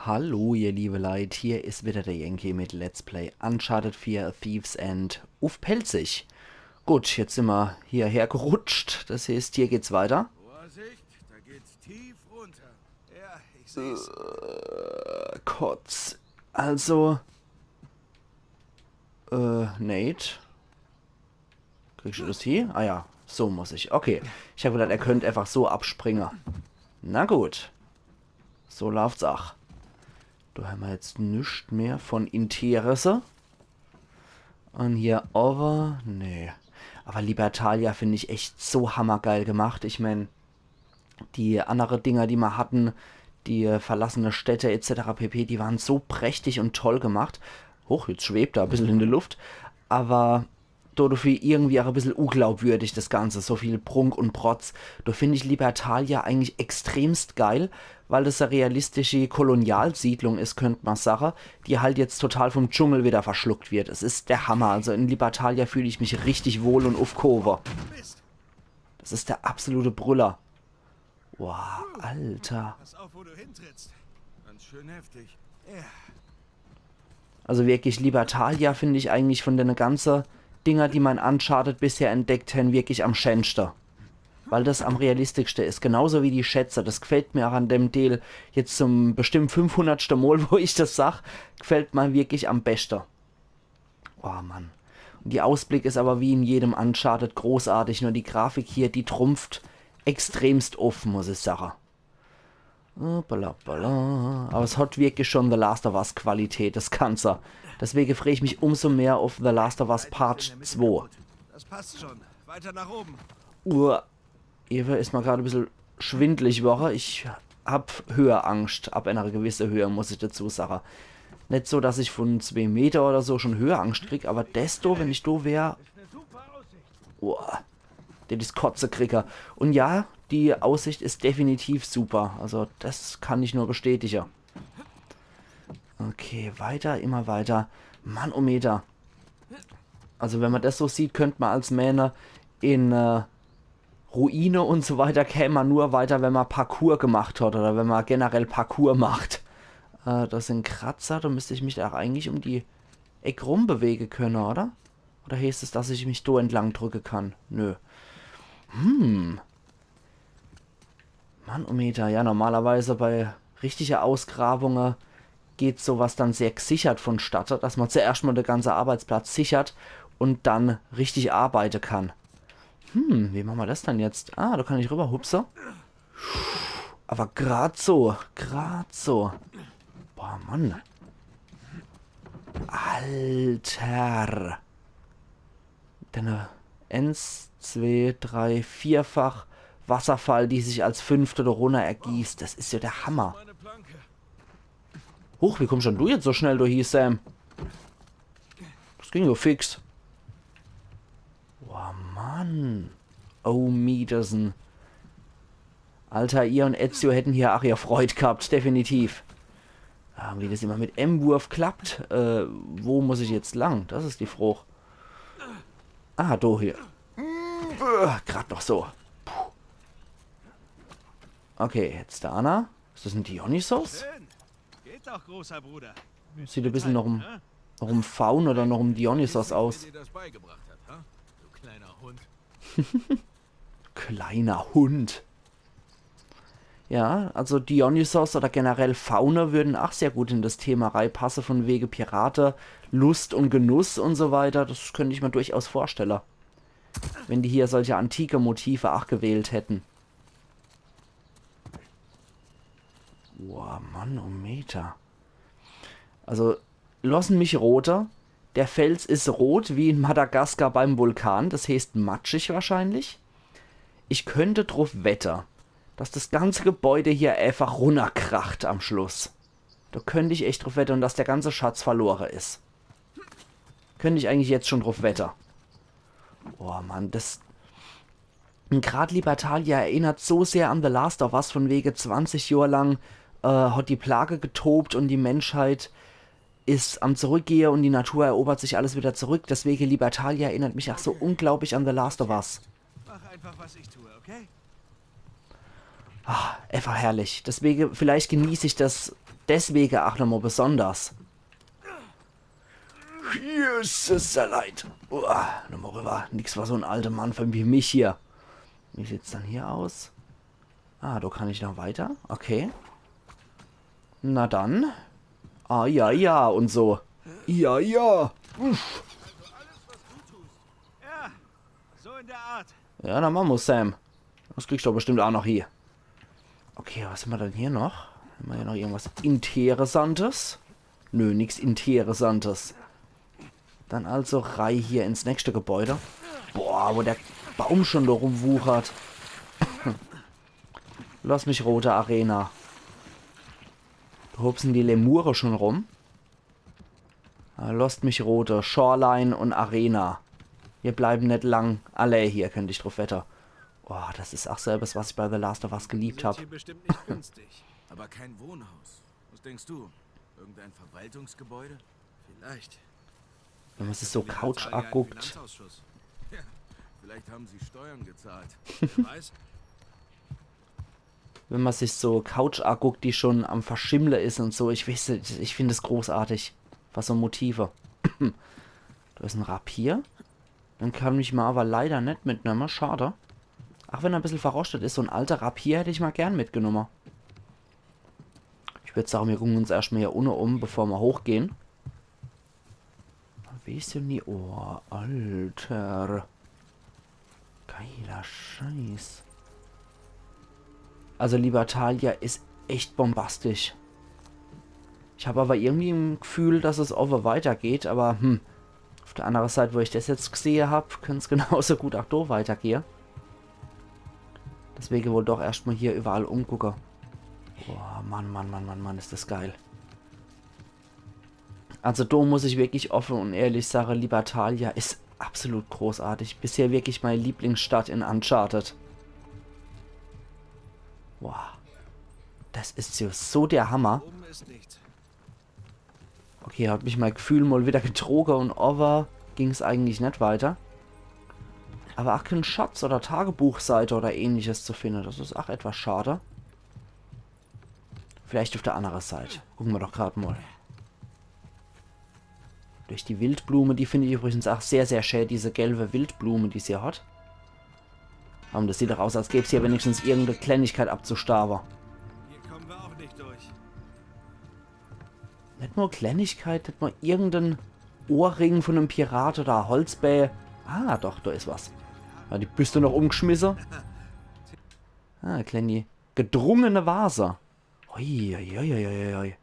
Hallo ihr liebe Leute, hier ist wieder der Yankee mit Let's Play Uncharted 4 A Thief's End auf Pelzig. Gut, jetzt sind wir hierher gerutscht, das heißt, hier geht's weiter. Vorsicht, da geht's tief runter. Ja, ich seh's. Kotz. Also, Nate. Kriegst du das hier? Ah ja, so muss ich. Okay, ich habe gedacht, er könnte einfach so abspringen. Na gut. So läuft's auch. Da haben wir jetzt nichts mehr von Interesse. Und hier over. Nee. Aber Libertalia finde ich echt so hammergeil gemacht. Ich meine, die anderen Dinger, die wir hatten, die verlassene Städte etc. pp., die waren so prächtig und toll gemacht. Hoch, jetzt schwebt er ein bisschen in der Luft. Aber dafür irgendwie auch ein bisschen unglaubwürdig, das Ganze. So viel Prunk und Protz. Da finde ich Libertalia eigentlich extremst geil, weil das eine realistische Kolonialsiedlung ist, könnte man sagen, die halt jetzt total vom Dschungel wieder verschluckt wird. Es ist der Hammer. Also in Libertalia fühle ich mich richtig wohl und aufgehoben. Mist. Das ist der absolute Brüller. Wow, Alter. Pass auf, wo du hintrittst. Ganz schön heftig. Ja. Also wirklich Libertalia finde ich eigentlich von den ganzen Dinger, die man Uncharted bisher entdeckt haben, wirklich am schönsten. Weil das am realistischsten ist. Genauso wie die Schätze. Das gefällt mir auch an dem Deal jetzt zum bestimmt 500. Mal, wo ich das sag, gefällt mir wirklich am besten. Oh Mann. Und die Ausblick ist aber wie in jedem Uncharted großartig. Nur die Grafik hier, die trumpft extremst offen, muss ich sagen. Aber es hat wirklich schon The Last of Us Qualität, das Ganze. Deswegen freue ich mich umso mehr auf The Last of Us Part 2. Das passt schon. Weiter nach oben. Eva ist mal gerade ein bisschen schwindlig Woche. Ich hab Höheangst. Ab einer gewissen Höhe, muss ich dazu sagen. Nicht so, dass ich von 2 Meter oder so schon Höheangst krieg, aber desto, wenn ich do wäre, der das Kotze kriege. Und ja, die Aussicht ist definitiv super. Also das kann ich nur bestätigen. Okay, weiter, immer weiter. Manometer. Also wenn man das so sieht, könnte man als Mähne in Ruine und so weiter, käme man nur weiter, wenn man Parkour gemacht hat oder wenn man generell Parkour macht. Das sind Kratzer, da müsste ich mich da eigentlich um die Ecke rum bewegen können, oder? Oder heißt es, dass ich mich da entlang drücken kann? Nö. Manometer, ja, normalerweise bei richtigen Ausgrabungen geht sowas dann sehr gesichert vonstatten, dass man zuerst mal den ganzen Arbeitsplatz sichert und dann richtig arbeiten kann. Wie machen wir das dann jetzt? Ah, da kann ich rüber hupsen. Aber grad so, grad so. Boah, Mann. Alter. Denn 1, 2, 3, 4-fach Wasserfall, die sich als 5. da runter ergießt. Das ist ja der Hammer. Meine Planke. Huch, wie kommst schon du jetzt so schnell durch hier, Sam? Das ging ja fix. Boah, Mann. Oh, Mietersen. Alter, ihr und Ezio hätten hier ach ihr Freud gehabt, definitiv. Ja, wie das immer mit M-Wurf klappt. Wo muss ich jetzt lang? Das ist die Frage. Ah, do hier. Gerade noch so. Puh. Okay, jetzt der Anna. Ist das ein Dionysos? Schön. Geht doch, großer Bruder. Sieht ein bisschen noch um Faun oder noch um Dionysos aus. Wer dir das beigebracht hat, ha? Du kleiner Hund. Kleiner Hund. Ja, also Dionysos oder generell Fauna würden auch sehr gut in das Thema reinpassen, von wegen Pirate, Lust und Genuss und so weiter. Das könnte ich mir durchaus vorstellen. Wenn die hier solche antike Motive auch gewählt hätten. Boah, Manometer. Also, lassen mich roter. Der Fels ist rot, wie in Madagaskar beim Vulkan. Das heißt matschig wahrscheinlich. Ich könnte drauf wetter, dass das ganze Gebäude hier einfach runterkracht am Schluss. Da könnte ich echt drauf wetten und dass der ganze Schatz verloren ist. Könnte ich eigentlich jetzt schon drauf wetten. Oh Mann, das... Gerade Libertalia erinnert so sehr an The Last of Us, von wegen 20 Jahre lang hat die Plage getobt und die Menschheit ist am Zurückgehen und die Natur erobert sich alles wieder zurück. Deswegen Libertalia erinnert mich auch so unglaublich an The Last of Us. Mach einfach, was ich tue, okay? Einfach herrlich. Deswegen, vielleicht genieße ich das deswegen auch nochmal besonders. Jesus, sehr leid. Nochmal rüber. Nix war so ein alter Mann wie mich hier. Wie sieht's dann hier aus? Ah, da kann ich noch weiter. Okay. Na dann. Ah, ja, ja, und so. Ja, ja. Uff. Ja, so in der Art. Ja, dann machen wir Sam. Das kriegst du doch bestimmt auch noch hier. Okay, was haben wir denn hier noch? Haben wir hier noch irgendwas Interessantes? Nö, nichts Interessantes. Dann also Reihe hier ins nächste Gebäude. Boah, wo der Baum schon da rumwuchert. Lass mich rote Arena. Da hupsen die Lemure schon rum. Lost mich rote. Shoreline und Arena. Wir bleiben nicht lang. Alle hier, könnte ich drauf wetter. Oh, das ist auch selbst, was ich bei The Last of Us geliebt habe. Hier bestimmt nicht günstig. Aber kein Wohnhaus. Was denkst du? Irgendein Verwaltungsgebäude? Vielleicht. Wenn man sich so Couch anguckt. Ja, vielleicht haben sie Steuern gezahlt. Wer weiß? Wenn man sich so Couch anguckt, die schon am Verschimmler ist und so. Ich weiß nicht, ich finde es großartig. Was so Motive. Da ist ein Rapier. Dann kann ich mal aber leider nicht mitnehmen. Schade. Ach, wenn er ein bisschen verrostet ist. So ein alter Rapier hätte ich mal gern mitgenommen. Ich würde sagen, wir gucken uns erstmal hier unten um, bevor wir hochgehen. Wie ist denn die... Oh, Alter. Geiler Scheiß. Also Libertalia ist echt bombastisch. Ich habe aber irgendwie ein Gefühl, dass es over weitergeht, aber auf der anderen Seite, wo ich das jetzt gesehen habe, könnte es genauso gut auch da weitergehen. Deswegen wohl doch erstmal hier überall umgucken. Boah, Mann, Mann, Mann, Mann, Mann, ist das geil. Also da muss ich wirklich offen und ehrlich sagen, Libertalia ist absolut großartig. Bisher wirklich meine Lieblingsstadt in Uncharted. Wow. Das ist so der Hammer. Oben ist nichts. Okay, hat mich mein Gefühl mal wieder getrogen und over ging es eigentlich nicht weiter. Aber auch kein Schatz oder Tagebuchseite oder ähnliches zu finden. Das ist auch etwas schade. Vielleicht auf der anderen Seite. Gucken wir doch gerade mal. Durch die Wildblume, die finde ich übrigens auch sehr, sehr schön. Diese gelbe Wildblume, die sie hat. Und das sieht doch aus, als gäbe es hier wenigstens irgendeine Kleinigkeit abzustaben. Hier kommen wir auch nicht durch. Nicht nur Kleinigkeit, nicht nur irgendein Ohrring von einem Pirat oder Holzbä. Ah, doch, da ist was. Ja, die Büste noch umgeschmissen. Ah, kleine gedrungene Vase. Ui, ui, ui, ui, ui.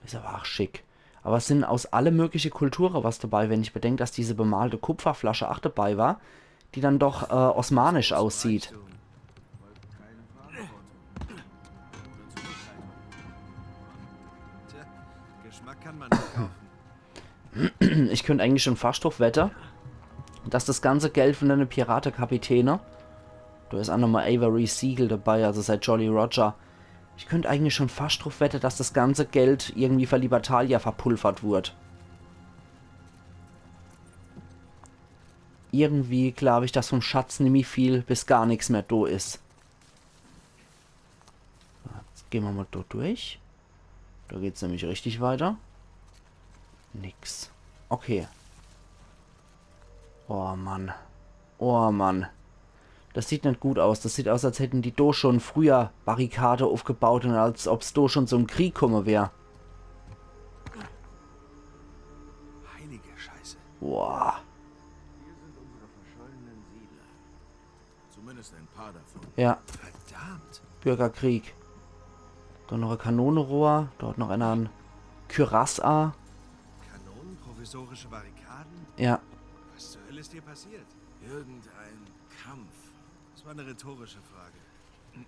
Ist aber auch schick. Aber es sind aus alle mögliche Kulturen was dabei, wenn ich bedenke, dass diese bemalte Kupferflasche auch dabei war, die dann doch osmanisch aussieht. Tja, Geschmack kann man nicht kaufen. Ich könnte eigentlich schon fast drauf wetten, dass das ganze Geld von den Piratenkapitäne, da ist auch nochmal Avery Siegel dabei, also seit Jolly Roger, ich könnte eigentlich schon fast drauf wetten, dass das ganze Geld irgendwie für Libertalia verpulvert wurde. Irgendwie glaube ich, dass vom Schatz nämlich viel bis gar nichts mehr da ist. Jetzt gehen wir mal da durch. Da geht es nämlich richtig weiter. Nix. Okay. Oh Mann. Oh Mann. Das sieht nicht gut aus. Das sieht aus, als hätten die da schon früher Barrikade aufgebaut und als ob es da schon so ein Krieg komme wäre. Heilige Scheiße. Boah. Hier sind unsere verschollenen Siedler. Zumindest ein paar davon. Ja, Verdammt. Bürgerkrieg. Da noch ein Kanonenrohr. Dort noch ein Kürass-A. Kanonen, provisorische Barrikaden? Ja. Was zur Hölle ist hier passiert? Irgendein Kampf. Das war eine rhetorische Frage.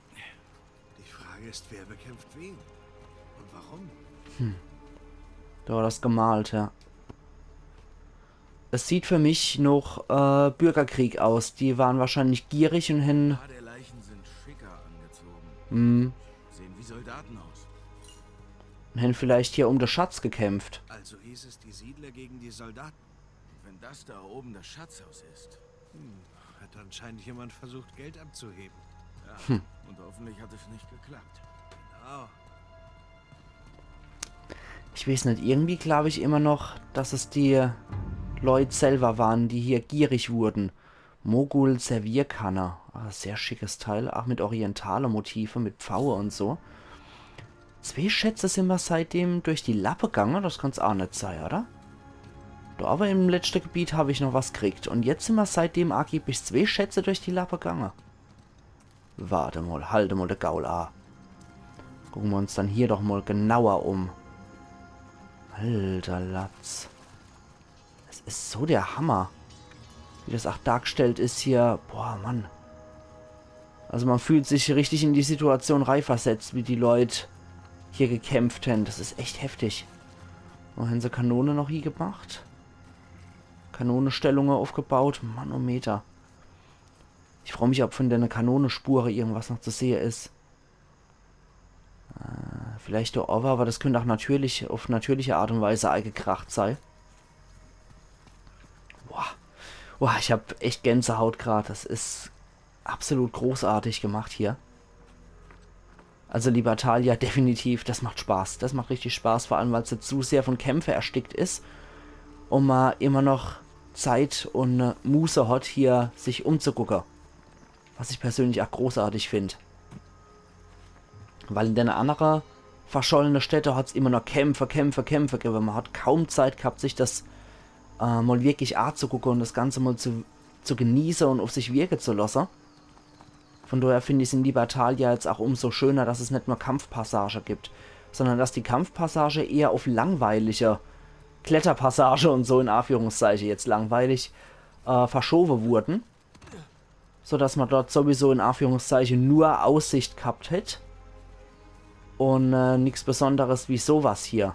Die Frage ist, wer bekämpft wen? Und warum? Da war das gemalt, ja. Es sieht für mich noch Bürgerkrieg aus. Die waren wahrscheinlich gierig und Ein paar der Leichen sind schicker angezogen. Sehen wie Soldaten aus. hätten vielleicht hier um den Schatz gekämpft. Also hieß es die Siedler gegen die Soldaten. Und wenn das da oben das Schatzhaus ist. Hat anscheinend jemand versucht, Geld abzuheben. Ja, und hoffentlich hat es nicht geklappt. Genau. Ich weiß nicht, irgendwie glaube ich immer noch, dass es die Leute selber waren, die hier gierig wurden. Mogul Servierkanne. Ah, sehr schickes Teil. Auch mit orientale Motive, mit Pfaue und so. 2 Schätze sind wir seitdem durch die Lappe gegangen. Das kann es auch nicht sein, oder? Da aber im letzten Gebiet habe ich noch was gekriegt. Und jetzt sind wir seitdem angeblich 2 Schätze durch die Lappe gegangen. Warte mal, halte mal der Gaul an. Gucken wir uns dann hier doch mal genauer um. Alter Latz. Es ist so der Hammer. Wie das auch dargestellt ist hier. Boah, Mann. Also man fühlt sich richtig in die Situation reinversetzt, wie die Leute hier gekämpft haben. Das ist echt heftig. Wo haben sie Kanone noch hier gemacht? Kanonenstellungen aufgebaut. Manometer. Ich freue mich, ob von der Kanonenspure irgendwas noch zu sehen ist. Vielleicht der Over, aber das könnte auch natürlich auf natürliche Art und Weise eingekracht sein. Boah. Boah, ich habe echt Gänsehaut gerade. Das ist absolut großartig gemacht hier. Also Libertalia, definitiv, das macht Spaß. Das macht richtig Spaß, vor allem weil es jetzt zu sehr von Kämpfe erstickt ist. Und man immer noch Zeit und Muße hat, hier sich umzugucken. Was ich persönlich auch großartig finde. Weil in den anderen verschollene Städte hat es immer noch Kämpfe gegeben. Man hat kaum Zeit gehabt, sich das mal wirklich anzugucken und das Ganze mal zu genießen und auf sich wirken zu lassen. Von daher finde ich es in Libertalia jetzt auch umso schöner, dass es nicht nur Kampfpassage gibt, sondern dass die Kampfpassage eher auf langweilige Kletterpassage und so in Anführungszeichen jetzt langweilig verschoben wurden. Sodass man dort sowieso in Anführungszeichen nur Aussicht gehabt hätte. Und nichts Besonderes wie sowas hier.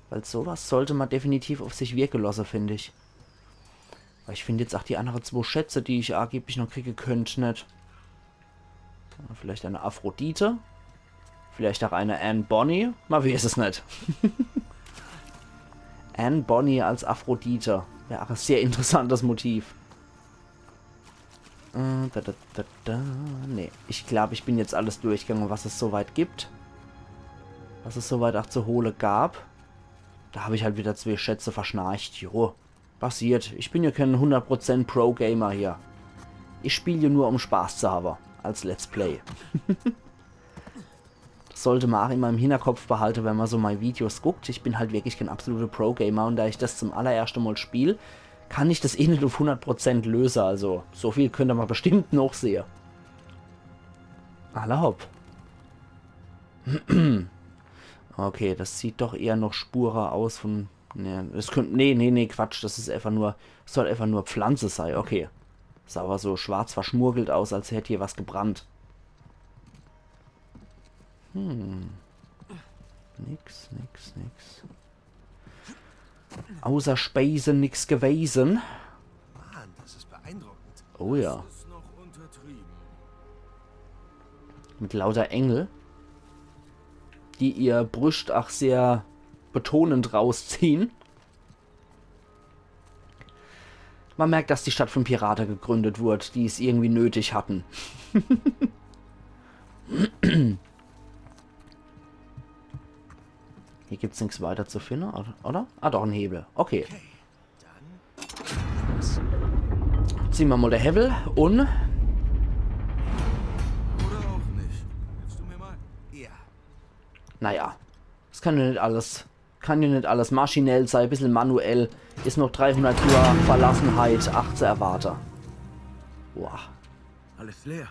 Weil sowas sollte man definitiv auf sich wirken lassen, finde ich. Weil ich finde jetzt auch die anderen 2 Schätze, die ich angeblich noch kriege, könnte nicht. Vielleicht eine Aphrodite. Vielleicht auch eine Anne Bonny. Man weiß es nicht. Anne Bonny als Aphrodite. Wäre auch ein sehr interessantes Motiv. Nee, ich glaube, ich bin jetzt alles durchgegangen, was es soweit gibt. Was es soweit auch zu holen gab. Da habe ich halt wieder 2 Schätze verschnarcht. Jo, passiert. Ich bin ja kein 100% Pro-Gamer hier. Ich spiele ja nur, um Spaß zu haben. Als Let's Play. Das sollte man auch immer im Hinterkopf behalten, wenn man so meine Videos guckt. Ich bin halt wirklich kein absoluter Pro-Gamer und da ich das zum allerersten Mal spiele, kann ich das eh nicht auf 100% lösen. Also, so viel könnte man bestimmt noch sehen. Erlaubt. Okay, das sieht doch eher noch Spuren aus von... Ne, das könnte... Nee, Quatsch. Das ist einfach nur... Soll einfach nur Pflanze sein. Okay. Sah aber so schwarz verschmurgelt aus, als hätte hier was gebrannt. Nix. Außer Speisen nix gewesen. Mann, das ist beeindruckend. Oh ja. Das ist noch untertrieben. Mit lauter Engel, die ihr Brüst auch sehr betonend rausziehen. Man merkt, dass die Stadt von Piraten gegründet wurde, die es irgendwie nötig hatten. Hier gibt es nichts weiter zu finden, oder? Ah, doch, ein Hebel. Okay. Ziehen wir mal den Hebel und... Oder auch nicht. Hilfst du mir mal? Ja. Naja, das kann ja nicht alles... Kann ja nicht alles maschinell sein, ein bisschen manuell. Ist noch 300 Jahre Verlassenheit, 8 zu erwarten. Boah. Alles leer.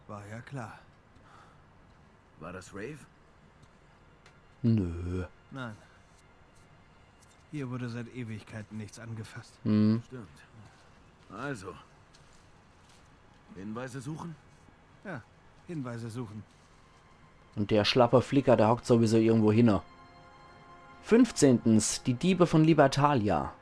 War ja klar. War das Rave? Nö. Nein. Hier wurde seit Ewigkeiten nichts angefasst. Hm. Stimmt. Also. Hinweise suchen? Ja, Hinweise suchen. Und der schlappe Flicker, der hockt sowieso irgendwo hinne. 15. Die Diebe von Libertalia.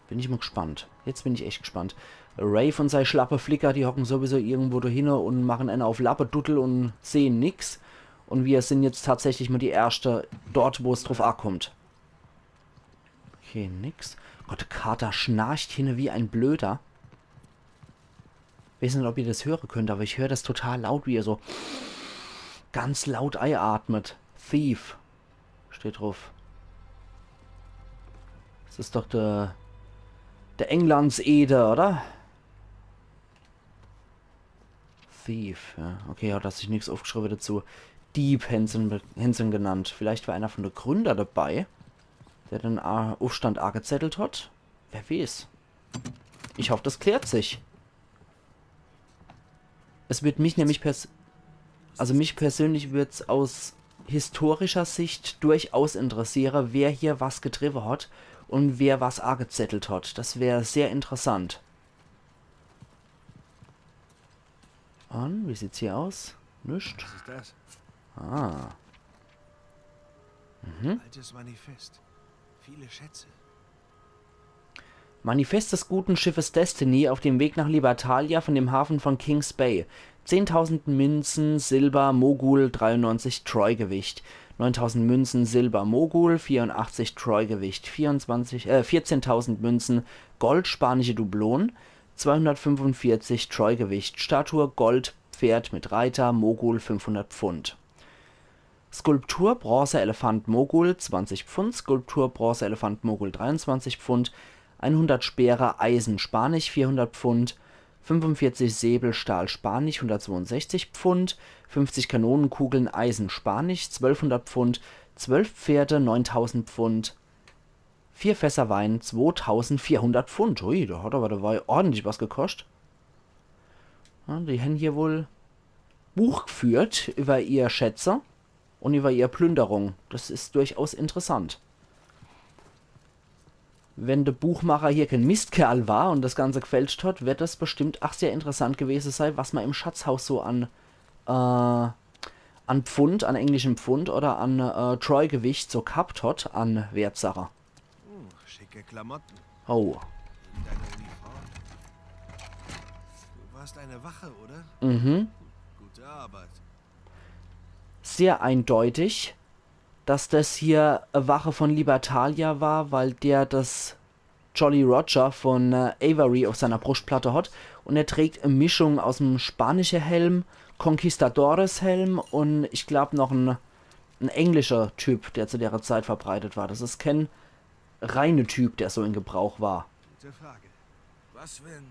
Bin ich mal gespannt. Jetzt bin ich echt gespannt. Rave und sein schlappe Flicker, die hocken sowieso irgendwo dahin und machen einen auf Lappe Duttel und sehen nix. Und wir sind jetzt tatsächlich mal die Erste dort, wo es drauf ankommt. Okay, nix. Gott, der Kater schnarcht hin wie ein Blöder. Ich weiß nicht, ob ihr das hören könnt, aber ich höre das total laut, wie er so ganz laut einatmet. Thief steht drauf. Das ist doch der Englandseder, oder? Thief, ja. Okay, hat sich nichts aufgeschrieben dazu. Dieb Hansen genannt. Vielleicht war einer von der Gründer dabei, der den Aufstand angezettelt hat. Wer weiß. Ich hoffe, das klärt sich. Es wird mich nämlich mich persönlich wird es aus historischer Sicht durchaus interessieren, wer hier was getrieben hat und wer was angezettelt hat. Das wäre sehr interessant. Und, wie sieht's hier aus? Nichts. Was ist das? Ah. Altes Manifest. Viele Schätze. Manifest des guten Schiffes Destiny auf dem Weg nach Libertalia von dem Hafen von Kings Bay. 10.000 Münzen, Silber, Mogul, 93 Troy-Gewicht. 9.000 Münzen, Silber, Mogul, 84 Troy-Gewicht. 14.000 Münzen, Gold, spanische Dublon, 245 Troy-Gewicht. Statue, Gold, Pferd mit Reiter, Mogul, 500 Pfund. Skulptur, Bronze, Elefant, Mogul, 20 Pfund. Skulptur, Bronze, Elefant, Mogul, 23 Pfund. 100 Speere, Eisen, Spanisch, 400 Pfund. 45 Säbel, Stahl, Spanisch, 162 Pfund. 50 Kanonenkugeln, Eisen, Spanisch, 1200 Pfund. 12 Pferde, 9000 Pfund. 4 Fässer Wein, 2400 Pfund. Ui, da hat aber dabei ordentlich was gekostet. Ja, die haben hier wohl Buch geführt über ihr Schätze und über ihre Plünderung. Das ist durchaus interessant. Wenn der Buchmacher hier kein Mistkerl war und das Ganze gefälscht hat, wird das bestimmt auch sehr interessant gewesen sein, was man im Schatzhaus so an Pfund, an englischem Pfund oder an Troy-Gewicht so gehabt hat an Wertsache. Schicke Klamotten. Oh. Deine Uniform. Du warst eine Wache, oder? Mhm. Gute Arbeit. Sehr eindeutig, dass das hier eine Wache von Libertalia war, weil der das Jolly Roger von Avery auf seiner Brustplatte hat. Und er trägt eine Mischung aus dem spanischen Helm, Conquistadores Helm und ich glaube noch ein englischer Typ, der zu der Zeit verbreitet war. Das ist kein reiner Typ, der so in Gebrauch war. Gute Frage. Was, wenn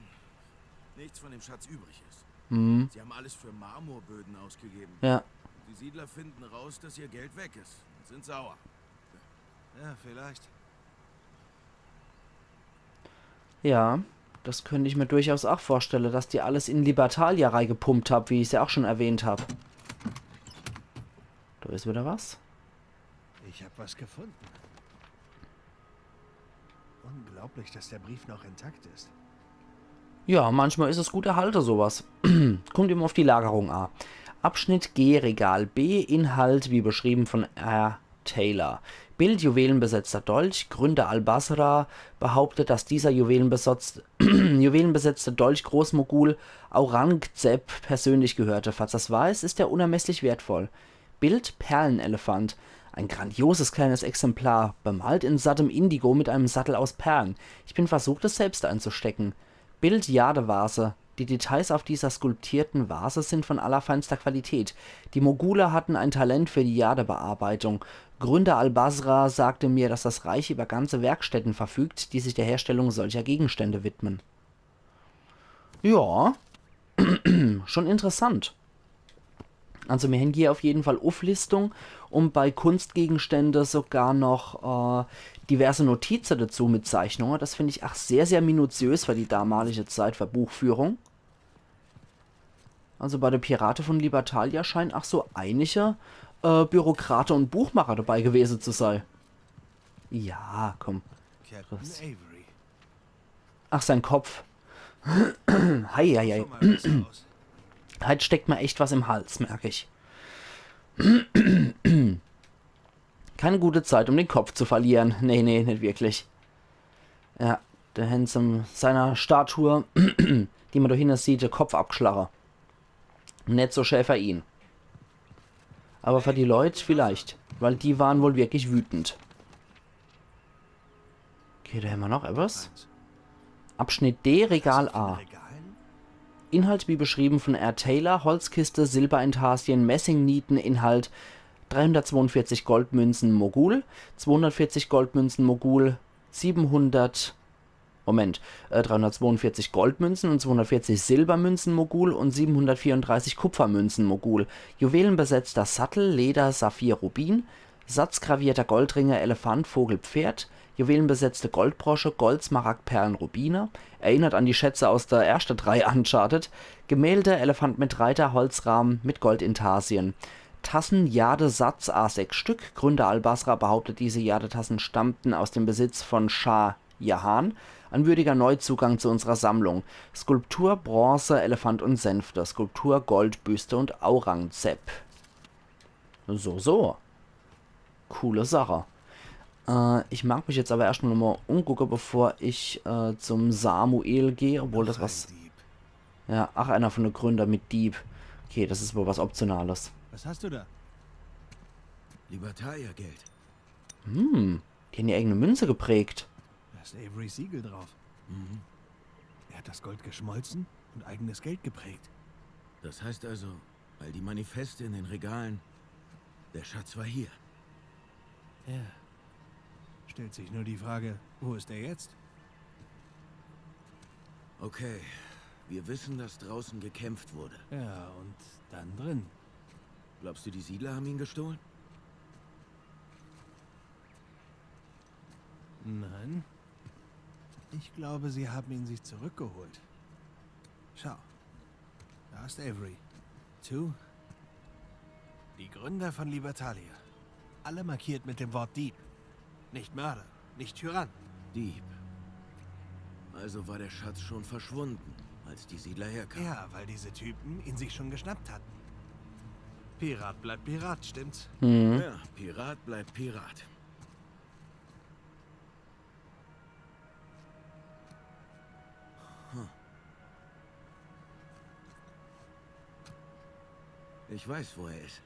nichts von dem Schatz übrig ist? Mhm. Sie haben alles für Marmorböden ausgegeben. Ja. Die Siedler finden raus, dass ihr Geld weg ist und sind sauer. Ja, vielleicht. Ja, das könnte ich mir durchaus auch vorstellen, dass die alles in Libertalia reingepumpt haben, wie ich es ja auch schon erwähnt habe. Da ist wieder was. Ich habe was gefunden. Unglaublich, dass der Brief noch intakt ist. Ja, manchmal ist es gut erhalten, sowas. Kommt immer auf die Lagerung an. Abschnitt G, Regal B, Inhalt wie beschrieben von R. Taylor. Bild juwelenbesetzter Dolch. Gründer Al-Basra behauptet, dass dieser juwelenbesetzte Dolch Großmogul Aurangzeb persönlich gehörte. Falls das wahr ist, ist er unermesslich wertvoll. Bild Perlenelefant. Ein grandioses kleines Exemplar, bemalt in sattem Indigo mit einem Sattel aus Perlen. Ich bin versucht, es selbst einzustecken. Bild Jadevase. Die Details auf dieser skulptierten Vase sind von allerfeinster Qualität. Die Moguler hatten ein Talent für die Jadebearbeitung. Gründer Al-Basra sagte mir, dass das Reich über ganze Werkstätten verfügt, die sich der Herstellung solcher Gegenstände widmen. Ja, schon interessant. Also wir haben hier auf jeden Fall Auflistung und bei Kunstgegenstände sogar noch diverse Notizen dazu mit Zeichnungen. Das finde ich auch sehr, sehr minutiös für die damalige Zeit für Buchführung. Also bei der Pirate von Libertalia scheinen auch so einige Bürokrate und Buchmacher dabei gewesen zu sein. Ja, komm. Captain Avery. Ach, sein Kopf. Heieiei. Schon mal besser aus. Halt steckt mir echt was im Hals, merke ich. Keine gute Zeit, um den Kopf zu verlieren. Nee, nee, nicht wirklich. Ja, der Handsome seiner Statue, die man da hinten sieht, der Kopf abgeschlagen. Nicht so schäfer ihn. Aber für die Leute vielleicht, weil die waren wohl wirklich wütend. Okay, da haben wir noch etwas. Abschnitt D, Regal A. Inhalt wie beschrieben von R. Taylor, Holzkiste, Silberintarsien, Messingnieten, Inhalt 342 Goldmünzen Mogul, 240 Goldmünzen Mogul, 342 Goldmünzen und 240 Silbermünzen Mogul und 734 Kupfermünzen Mogul, juwelenbesetzter Sattel, Leder, Saphir, Rubin, satzgravierter Goldringe, Elefant, Vogel, Pferd, juwelenbesetzte Goldbrosche, Gold, Smaragd, Perlen, Rubine, erinnert an die Schätze aus der ersten 3 Uncharted, Gemälde, Elefant mit Reiter, Holzrahmen mit Goldintarsien, Tassen, Jade, Satz, A6 Stück, Gründer Al-Basra behauptet, diese Jadetassen stammten aus dem Besitz von Schah Jahan, ein würdiger Neuzugang zu unserer Sammlung, Skulptur, Bronze, Elefant und Sänfte, Skulptur, Gold, Büste und Aurangzeb. So. Coole Sache. Ich mag mich jetzt aber erstmal nochmal umgucken, bevor ich zum Samuel gehe, obwohl das was... Ja, ach, einer von den Gründern mit Dieb. Okay, das ist wohl was Optionales. Was hast du da? Libertalia-Geld. Die haben die eigene Münze geprägt. Da ist Averys Siegel drauf. Mhm. Er hat das Gold geschmolzen und eigenes Geld geprägt. Das heißt also, all die Manifeste in den Regalen, der Schatz war hier. Ja. Stellt sich nur die Frage, wo ist er jetzt? Okay, wir wissen, dass draußen gekämpft wurde. Ja, und dann drin. Glaubst du, die Siedler haben ihn gestohlen? Nein. Ich glaube, sie haben ihn sich zurückgeholt. Schau. Da ist Avery. Die Gründer von Libertalia. Alle markiert mit dem Wort Dieb. Nicht Mörder, nicht Tyrann. Dieb. Also war der Schatz schon verschwunden, als die Siedler herkamen. Ja, weil diese Typen ihn sich schon geschnappt hatten. Pirat bleibt Pirat, stimmt's? Mhm. Ja, Pirat bleibt Pirat. Ich weiß, wo er ist.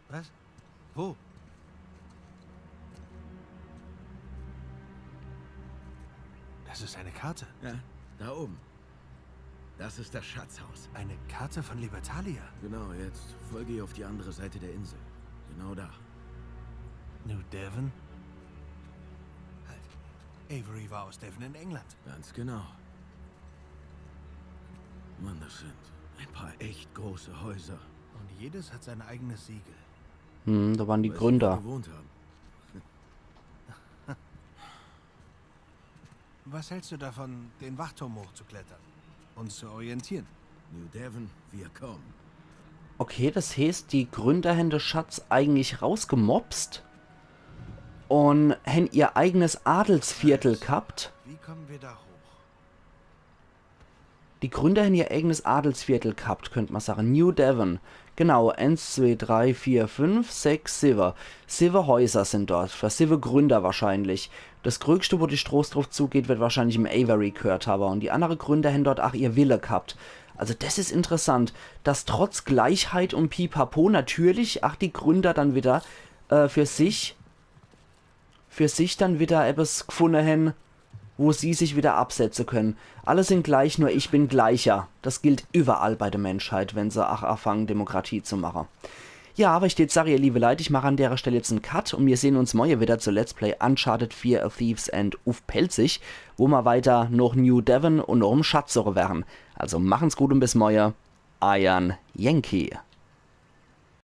Was? Wo? Das ist eine Karte. Ja, da oben. Das ist das Schatzhaus. Eine Karte von Libertalia? Genau, jetzt folge ich auf die andere Seite der Insel. Genau da. New Devon? Halt. Avery war aus Devon in England. Ganz genau. Mann, das sind ein paar echt große Häuser. Und jedes hat sein eigenes Siegel. Da waren die Gründer. Gewohnt haben. Was hältst du davon, den Wachturm hochzuklettern? Uns zu orientieren? New Devon, wir kommen. Okay, das heißt, die Gründer haben den Schatz eigentlich rausgemobst und haben ihr eigenes Adelsviertel gehabt. Wie kommen wir da hoch? Die Gründer haben ihr eigenes Adelsviertel gehabt, könnte man sagen. New Devon. Genau, 1, 2, 3, 4, 5, 6, 7. 7 Häuser sind dort, für 7 Gründer wahrscheinlich. Das Größte, wo die Straße drauf zugeht, wird wahrscheinlich im Avery gehört haben. Und die anderen Gründer haben dort auch ihr Wille gehabt. Also das ist interessant, dass trotz Gleichheit und Pipapo natürlich auch die Gründer dann wieder für sich dann wieder etwas gefunden haben, wo sie sich wieder absetzen können. Alle sind gleich, nur ich bin gleicher. Das gilt überall bei der Menschheit, wenn sie anfangen, Demokratie zu machen. Ja, aber ich dir jetzt sage, ihr liebe Leute, ich mache an der Stelle jetzt einen Cut und wir sehen uns morgen wieder zu Let's Play Uncharted 4 A Thieves End Uf Pelzig, wo wir weiter noch New Devon und noch um Schatzsuche werden. Also machen's gut und bis morgen. Iron Yankee.